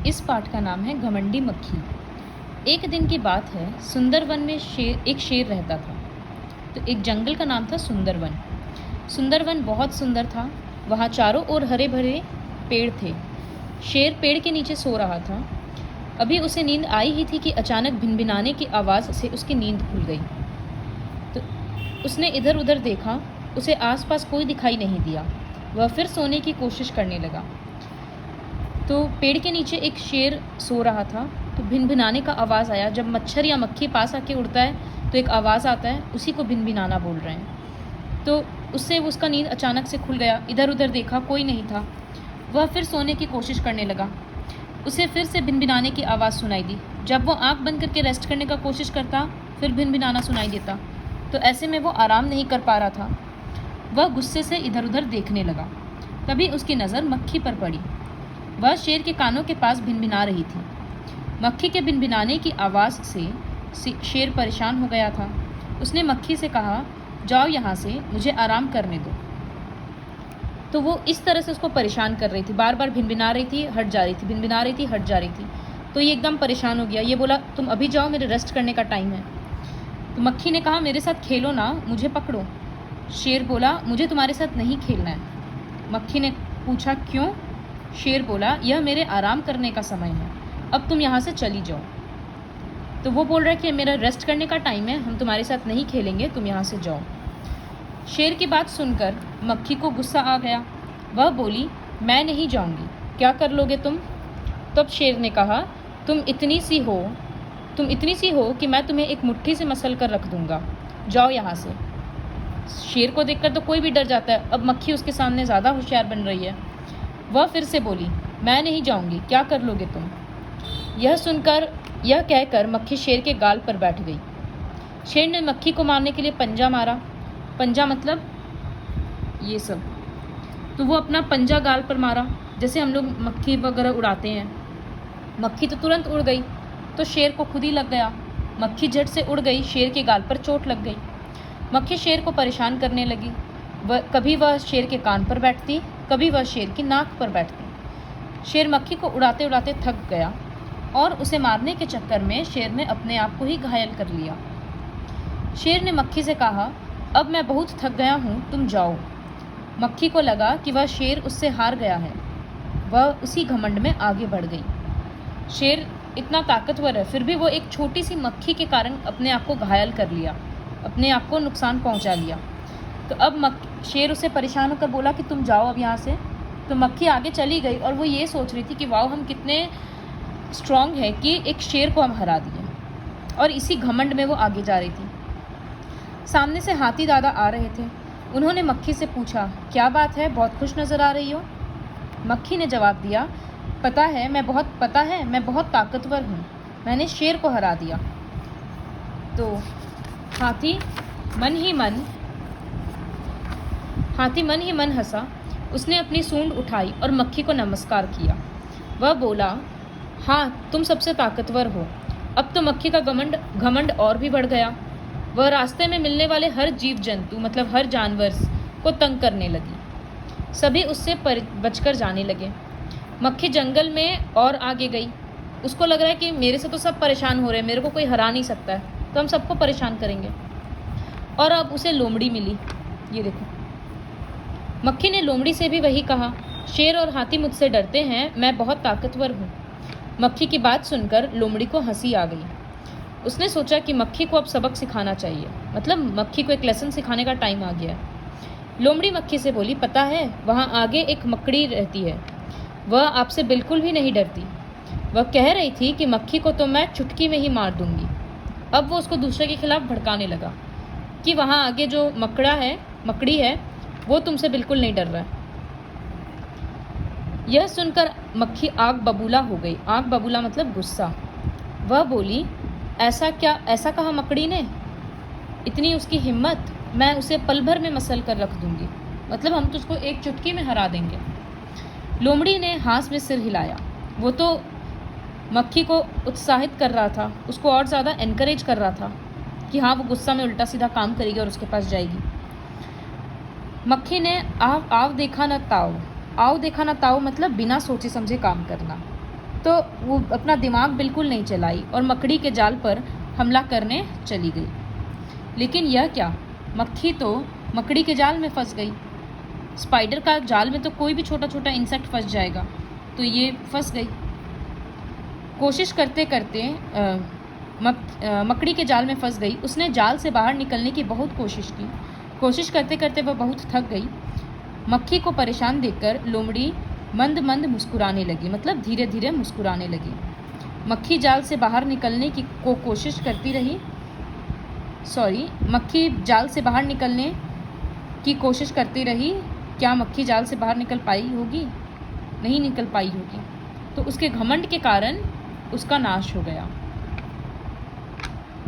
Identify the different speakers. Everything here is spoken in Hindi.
Speaker 1: इस पाठ का नाम है घमंडी मक्खी। एक दिन की बात है, सुंदरवन में एक शेर रहता था। तो एक जंगल का नाम था सुंदरवन। सुंदरवन बहुत सुंदर था। वहाँ चारों ओर हरे भरे पेड़ थे। शेर पेड़ के नीचे सो रहा था। अभी उसे नींद आई ही थी कि अचानक भिनभिनाने की आवाज़ से उसकी नींद खुल गई। तो उसने इधर उधर देखा, उसे आसपास कोई दिखाई नहीं दिया। वह फिर सोने की कोशिश करने लगा। तो पेड़ के नीचे एक शेर सो रहा था। तो भिनभिनाने का आवाज़ आया। जब मच्छर या मक्खी पास आके उड़ता है तो एक आवाज़ आता है, उसी को भिनभिनाना बोल रहे हैं। तो उससे उसका नींद अचानक से खुल गया। इधर उधर देखा, कोई नहीं था। वह फिर सोने की कोशिश करने लगा। उसे फिर से भिनभिनाने की आवाज़ सुनाई दी। जब वो आंख बंद करके रेस्ट करने का कोशिश करता, फिर भिनभिनाना सुनाई देता। तो ऐसे में वो आराम नहीं कर पा रहा था। वह गुस्से से इधर उधर देखने लगा। तभी उसकी नज़र मक्खी पर पड़ी। वह शेर के कानों के पास भिनभिना रही थी। मक्खी के भिनभिनाने की आवाज़ से शेर परेशान हो गया था। उसने मक्खी से कहा, जाओ यहाँ से, मुझे आराम करने दो। तो वो इस तरह से उसको परेशान कर रही थी, बार बार भिनभिना रही थी, हट जा रही थी, भिनभिना रही थी, हट जा रही थी। तो ये एकदम परेशान हो गया। ये बोला, तुम अभी जाओ, मेरे रेस्ट करने का टाइम है। तो मक्खी ने कहा, मेरे साथ खेलो ना, मुझे पकड़ो। शेर बोला, मुझे तुम्हारे साथ नहीं खेलना है। मक्खी ने पूछा, क्यों? शेर बोला, यह मेरे आराम करने का समय है, अब तुम यहाँ से चली जाओ। तो वो बोल रहा है कि मेरा रेस्ट करने का टाइम है, हम तुम्हारे साथ नहीं खेलेंगे, तुम यहाँ से जाओ। शेर की बात सुनकर मक्खी को गुस्सा आ गया। वह बोली, मैं नहीं जाऊँगी, क्या कर लोगे तुम? तब शेर ने कहा, तुम इतनी सी हो कि मैं तुम्हें एक मुट्ठी से मसल कर रख दूँगा, जाओ यहाँ से। शेर को देखकर तो कोई भी डर जाता है। अब मक्खी उसके सामने ज़्यादा होशियार बन रही है। वह फिर से बोली, मैं नहीं जाऊँगी, क्या कर लोगे तुम? यह कहकर मक्खी शेर के गाल पर बैठ गई। शेर ने मक्खी को मारने के लिए पंजा मारा। पंजा मतलब ये सब। तो वो अपना पंजा गाल पर मारा, जैसे हम लोग मक्खी वगैरह उड़ाते हैं। मक्खी तो तुरंत उड़ गई, तो शेर को खुद ही लग गया। मक्खी झट से उड़ गई, शेर के गाल पर चोट लग गई। मक्खी शेर को परेशान करने लगी। कभी वह शेर के कान पर बैठती, कभी वह शेर की नाक पर बैठती। शेर मक्खी को उड़ाते उड़ाते थक गया और उसे मारने के चक्कर में शेर ने अपने आप को ही घायल कर लिया। शेर ने मक्खी से कहा, अब मैं बहुत थक गया हूँ, तुम जाओ। मक्खी को लगा कि वह शेर उससे हार गया है। वह उसी घमंड में आगे बढ़ गई। शेर इतना ताकतवर है, फिर भी वो एक छोटी सी मक्खी के कारण अपने आप को घायल कर लिया, अपने आप को नुकसान पहुँचा लिया। तो अब शेर उसे परेशान होकर बोला कि तुम जाओ अब यहाँ से। तो मक्खी आगे चली गई और वो ये सोच रही थी कि वाह, हम कितने स्ट्रॉन्ग है कि एक शेर को हम हरा दिए। और इसी घमंड में वो आगे जा रही थी। सामने से हाथी दादा आ रहे थे। उन्होंने मक्खी से पूछा, क्या बात है, बहुत खुश नज़र आ रही हो? मक्खी ने जवाब दिया, पता है मैं बहुत ताकतवर हूँ, मैंने शेर को हरा दिया। तो हाथी मन ही मन हंसा। उसने अपनी सूंड उठाई और मक्खी को नमस्कार किया। वह बोला, हाँ, तुम सबसे ताकतवर हो। अब तो मक्खी का घमंड और भी बढ़ गया। वह रास्ते में मिलने वाले हर जीव जंतु मतलब हर जानवर को तंग करने लगी। सभी उससे बचकर जाने लगे। मक्खी जंगल में और आगे गई। उसको लग रहा है कि मेरे से तो सब परेशान हो रहे हैं, मेरे को कोई हरा नहीं सकता है, तो हम सबको परेशान करेंगे। और अब उसे लोमड़ी मिली। ये देखो, मक्खी ने लोमड़ी से भी वही कहा, शेर और हाथी मुझसे डरते हैं, मैं बहुत ताकतवर हूँ। मक्खी की बात सुनकर लोमड़ी को हंसी आ गई। उसने सोचा कि मक्खी को अब सबक सिखाना चाहिए, मतलब मक्खी को एक लेसन सिखाने का टाइम आ गया है। लोमड़ी मक्खी से बोली, पता है, वहाँ आगे एक मकड़ी रहती है, वह आपसे बिल्कुल भी नहीं डरती। वह कह रही थी कि मक्खी को तो मैं चुटकी में ही मार दूंगी। अब वो उसको दूसरे के खिलाफ भड़काने लगा कि वहाँ आगे जो मकड़ी है वो तुमसे बिल्कुल नहीं डर रहा है। यह सुनकर मक्खी आग बबूला हो गई। आग बबूला मतलब गुस्सा। वह बोली, ऐसा कहा मकड़ी ने? इतनी उसकी हिम्मत, मैं उसे पल भर में मसल कर रख दूंगी, मतलब हम तुझको एक चुटकी में हरा देंगे। लोमड़ी ने हाथ में सिर हिलाया। वो तो मक्खी को उत्साहित कर रहा था, उसको और ज़्यादा एनकरेज कर रहा था कि हाँ, वो गुस्सा में उल्टा सीधा काम करेगी और उसके पास जाएगी। मक्खी ने आव देखा न ताव मतलब बिना सोचे समझे काम करना। तो वो अपना दिमाग बिल्कुल नहीं चलाई और मकड़ी के जाल पर हमला करने चली गई। लेकिन यह क्या, मक्खी तो मकड़ी के जाल में फंस गई। स्पाइडर का जाल में तो कोई भी छोटा छोटा इंसेक्ट फंस जाएगा, तो ये फंस गई। कोशिश करते करते मकड़ी के जाल में फंस गई। उसने जाल से बाहर निकलने की बहुत कोशिश की। कोशिश करते करते वह बहुत थक गई। मक्खी को परेशान देखकर लोमड़ी मंद मंद मुस्कुराने लगी, मतलब धीरे धीरे मुस्कुराने लगी। मक्खी जाल से बाहर निकलने की कोशिश करती रही। मक्खी जाल से बाहर निकलने की कोशिश करती रही। क्या मक्खी जाल से बाहर निकल पाई होगी? नहीं निकल पाई होगी। तो उसके घमंड के कारण उसका नाश हो गया।